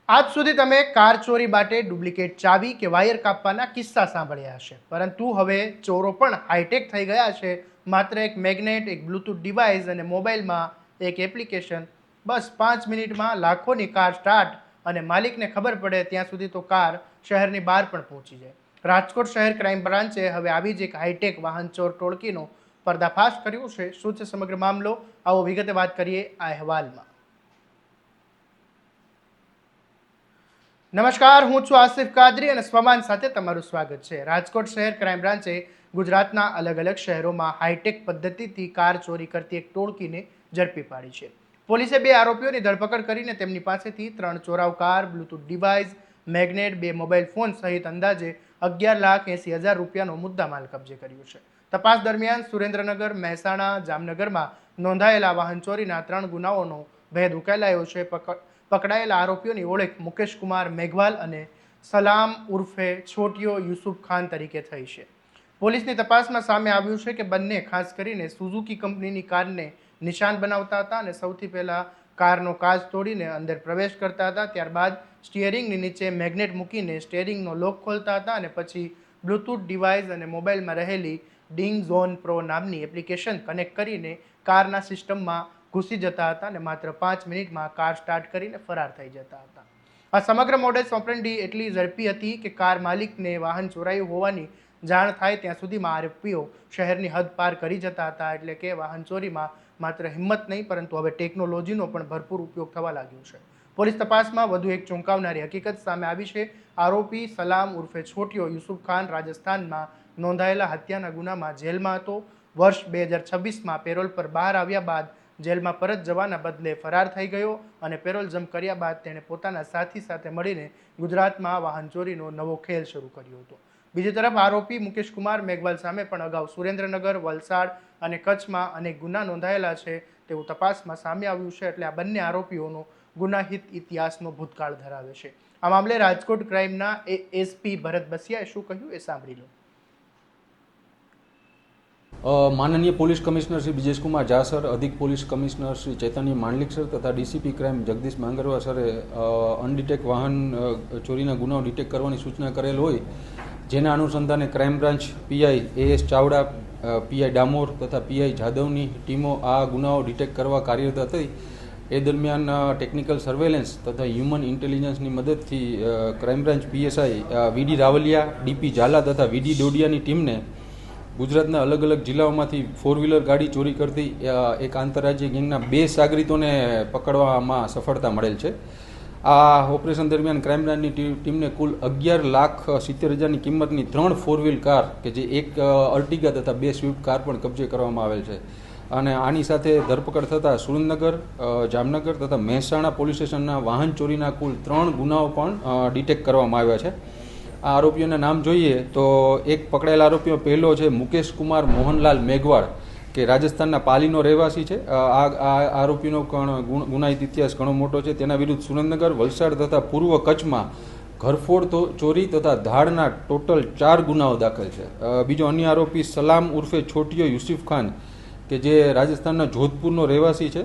આજ સુધી તમે કાર ચોરી માટે ડુપ્લિકેટ ચાવી કે વાયર કાપવાના કિસ્સા સાંભળ્યા હશે, પરંતુ હવે ચોરો પણ હાઈટેક થઈ ગયા છે. માત્ર એક મેગ્નેટ, એક બ્લૂટૂથ ડિવાઇસ અને મોબાઈલમાં એક એપ્લિકેશન, બસ 5 મિનિટમાં લાખોની કાર સ્ટાર્ટ અને માલિકને ખબર પડે ત્યાં સુધી તો કાર શહેરની બહાર પણ પહોંચી જાય. રાજકોટ શહેર ક્રાઇમ બ્રાન્ચે હવે આવી જ એક હાઈટેક વાહન ચોર ટોળકીનો પર્દાફાશ કર્યો છે. શું છે સમગ્ર મામલો, આવો વિગતે વાત કરીએ આ અહેવાલમાં. નમસ્કાર, હું છું આસિફ કાદરી અને સ્વમાન સાથે તમારું સ્વાગત છે. રાજકોટ શહેર ક્રાઇમ બ્રાન્ચે ગુજરાતના અલગ અલગ શહેરોમાં હાઈટેક પદ્ધતિથી કાર ચોરી કરતી એક ટોળકીને ઝડપી પાડી છે. પોલીસે 2 આરોપીઓની ધરપકડ કરીને તેમની પાસેથી 3 ચોરાવ car, Bluetooth device, magnet, 2 mobile phone સહિત અંદાજે 11,80,000 રૂપિયાનો મુદ્દામાલ કબજે કર્યો છે. તપાસ દરમિયાન સુરેન્દ્રનગર, મહેસાણા, જામનગરમાં નોંધાયેલા વાહન ચોરીના 3 ગુનાઓનો ભેદ ઉકેલાયો છે. પકડાયેલા આરોપીઓની ઓળખ મુકેશ કુમાર મેઘવાલ અને સલામ ઉર્ફે છોટિયો યુસુફ ખાન તરીકે થઈ છે. પોલીસની તપાસમાં સામે આવ્યું છે કે બંને ખાસ કરીને સુઝુકી કંપનીની કારને નિશાન બનાવતા હતા અને સૌથી પહેલા કારનો કાચ તોડીને અંદર પ્રવેશ કરતા હતા. ત્યારબાદ સ્ટિયરિંગની નીચે મેગ્નેટ મૂકીને સ્ટિયરિંગનો લોક ખોલતા હતા અને પછી બ્લૂટૂથ ડિવાઇસ અને મોબાઈલમાં રહેલી ડિંગ ઝોન પ્રો નામની એપ્લિકેશન કનેક્ટ કરીને કારના સિસ્ટમમાં ઘૂસી જતા હતા અને માત્ર 5 મિનિટમાં કાર સ્ટાર્ટ કરીને ફરાર થઈ જતા હતા. આ સમગ્ર મોડેસ ઓપરેન્ડી એટલી ઝડપી હતી કે કાર માલિકને વાહન ચોરાયું હોવાની જાણ થાય ત્યાં સુધીમાં આરોપીઓ શહેરની હદ પાર કરી જતા હતા. એટલે કે વાહન ચોરીમાં માત્ર હિંમત નહીં, પરંતુ હવે ટેકનોલોજીનો પણ ભરપૂર ઉપયોગ થવા લાગ્યો છે. પોલીસ તપાસમાં વધુ એક ચોંકાવનારી હકીકત સામે આવી છે. આરોપી સલામ ઉર્ફે છોટિયો યુસુફ ખાન રાજસ્થાનમાં નોંધાયેલા હત્યાના ગુનામાં જેલમાં હતો. વર્ષ 2026માં પેરોલ પર બહાર આવ્યા બાદ જેલમાં પરત જવાના બદલે ફરાર થઈ ગયો અને પેરોલ જમ્પ કર્યા બાદ તેણે પોતાના સાથી સાથે મળીને ગુજરાતમાં વાહન ચોરીનો નવો ખેલ શરૂ કર્યો હતો. બીજી તરફ આરોપી મુકેશ કુમાર મેઘવાલ સામે પણ અગાઉ સુરેન્દ્રનગર, વલસાડ અને કચ્છમાં અનેક ગુના નોંધાયેલા છે તેવું તપાસમાં સામે આવ્યું છે. એટલે આ બંને આરોપીઓનો ગુનાહિત ઇતિહાસનો ભૂતકાળ ધરાવે છે. આ મામલે રાજકોટ ક્રાઇમના એસપી ભરત બસિયાએ શું કહ્યું એ સાંભળી લો. માનનીય police commissioner Shri Brijesh Kumar Jha sir, અધિક પોલીસ કમિશનર શ્રી ચૈતન્ય માંડલિક સર તથા ડીસીપી ક્રાઇમ જગદીશ માંગરવા સરે અનડિટેક વાહન ચોરીના ગુનાઓ ડિટેક્ટ કરવાની સૂચના કરેલ હોય, જેના અનુસંધાને crime branch PI as Chavda, PI Damor તથા પીઆઈ જાદવની ટીમો આ ગુનાઓ ડિટેક્ટ કરવા કાર્યરત હતી. એ દરમિયાન ટેકનિકલ સર્વેલન્સ તથા હ્યુમન ઇન્ટેલિજન્સની મદદથી ક્રાઇમ બ્રાન્ચ પીએસઆઈ વીડી રાવલિયા, ડીપી ઝાલા તથા વીડી ડોડિયાની ટીમને ગુજરાતના અલગ અલગ જિલ્લાઓમાંથી 4 વ્હીલર ગાડી ચોરી કરતી એક આંતરરાજ્ય ગેંગના 2 સાગરીતોને પકડવામાં સફળતા મળેલ છે. આ ઓપરેશન દરમિયાન ક્રાઇમ બ્રાન્ચની ટીમને કુલ 11,70,000ની કિંમતની 3 4 વ્હીલ કાર કે જે એક અર્ટિગા તથા 2 સ્વિફ્ટ કાર પણ કબજે કરવામાં આવેલ છે. અને આની સાથે ધરપકડ થતાં સુરેન્દ્રનગર, જામનગર તથા મહેસાણા પોલીસ સ્ટેશનના વાહન ચોરીના કુલ 3 ગુનાઓ પણ ડિટેક્ટ કરવામાં આવ્યા છે. આ આરોપીઓના નામ જોઈએ તો એક પકડાયેલા આરોપીઓ પહેલો છે મુકેશ કુમાર મોહનલાલ મેઘવાળ, કે રાજસ્થાનના પાલીનો રહેવાસી છે. આ આરોપીનો ગુનાહિત ઇતિહાસ ઘણો મોટો છે. તેના વિરુદ્ધ સુરેન્દ્રનગર, વલસાડ તથા પૂર્વ કચ્છમાં ઘરફોડ ચોરી તથા ધાડના ટોટલ 4 ગુનાઓ દાખલ છે. બીજો અન્ય આરોપી સલામ ઉર્ફે છોટિયો યુસુફ ખાન, કે જે રાજસ્થાનના જોધપુરનો રહેવાસી છે.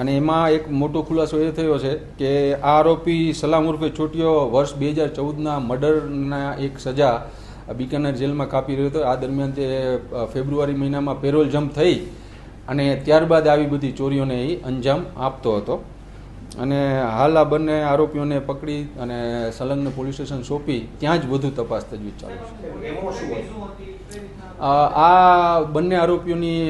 અને એમાં એક મોટો ખુલાસો એ થયો છે કે આ આરોપી સલામ ઉર્ફે છોટિયો વર્ષ 2014ના મર્ડરના એક સજા બિકાનેર જેલમાં કાપી રહ્યો હતો. આ દરમિયાન તે ફેબ્રુઆરી મહિનામાં પેરોલ જમ્પ થઈ અને ત્યારબાદ આવી બધી ચોરીઓને એ અંજામ આપતો હતો. અને હાલ આ બંને આરોપીઓને પકડી અને સંલગ્ન પોલીસ સ્ટેશન સોંપી ત્યાં જ વધુ તપાસ તજવીજ ચાલુ છે. આ બંને આરોપીઓની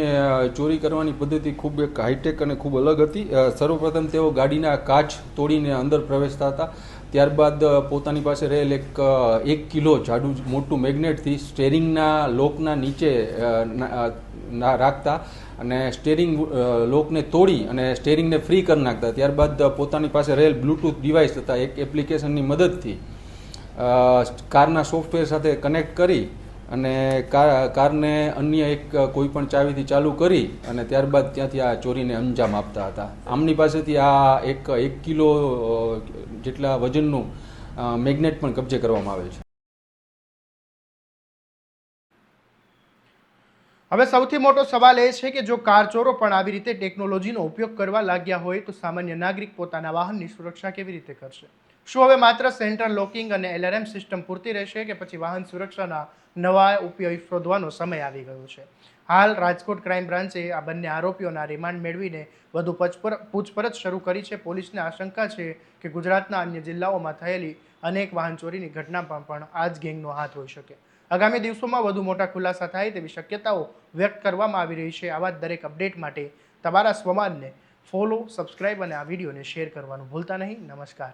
ચોરી કરવાની પદ્ધતિ ખૂબ એક હાઈટેક અને ખૂબ અલગ હતી. સર્વપ્રથમ તેઓ ગાડીના કાચ તોડીને અંદર પ્રવેશતા હતા. ત્યારબાદ પોતાની પાસે રહેલ 1 કિલો જાડું મોટું મેગ્નેટથી સ્ટેરિંગના લોકના નીચે રાખતા અને સ્ટેરિંગ લોકને તોડી અને સ્ટેરિંગને ફ્રી કરી નાખતા. ત્યારબાદ પોતાની પાસે રહેલ બ્લૂટૂથ ડિવાઇસ તથા એક એપ્લિકેશનની મદદથી કારના સોફ્ટવેર સાથે કનેક્ટ કરી અને કારને અન્ય એક કોઈ પણ ચાવીથી ચાલુ કરી અને ત્યારબાદ ત્યાંથી આ ચોરીને અંજામ આપતા હતા. આમની પાસેથી આ 1 કિલો જેટલા વજનનું મેગ્નેટ પણ કબજે કરવામાં આવેલ છે. હવે સૌથી મોટો સવાલ એ છે કે જો કાર ચોરો પણ આવી રીતે ટેકનોલોજીનો ઉપયોગ કરવા લાગ્યા હોય તો સામાન્ય નાગરિક પોતાના વાહનની સુરક્ષા કેવી રીતે કરશે? શું હવે માત્ર સેન્ટ્રલ લોકિંગ અને એલાર્મ સિસ્ટમ પૂરતી રહેશે કે પછી વાહન સુરક્ષાના નવા ઉપયોગ શોધવાનો સમય આવી ગયો છે? હાલ રાજકોટ ક્રાઇમ બ્રાન્ચે આ બંને આરોપીઓના રિમાન્ડ મેળવીને વધુ પૂછપરછ શરૂ કરી છે. પોલીસને આશંકા છે કે ગુજરાતના અન્ય જિલ્લાઓમાં થયેલી અનેક વાહન ચોરીની ઘટનામાં પણ આ જ ગેંગનો હાથ હોઈ શકે. આગામી દિવસોમાં વધુ મોટા ખુલાસા થાય તેવી શક્યતાઓ વ્યક્ત કરવામાં આવી રહી છે. આવા જ દરેક અપડેટ માટે તમારા સ્વમાનને ફોલો, સબસ્ક્રાઇબ અને આ વિડીયોને શેર કરવાનું ભૂલતા નહીં. નમસ્કાર.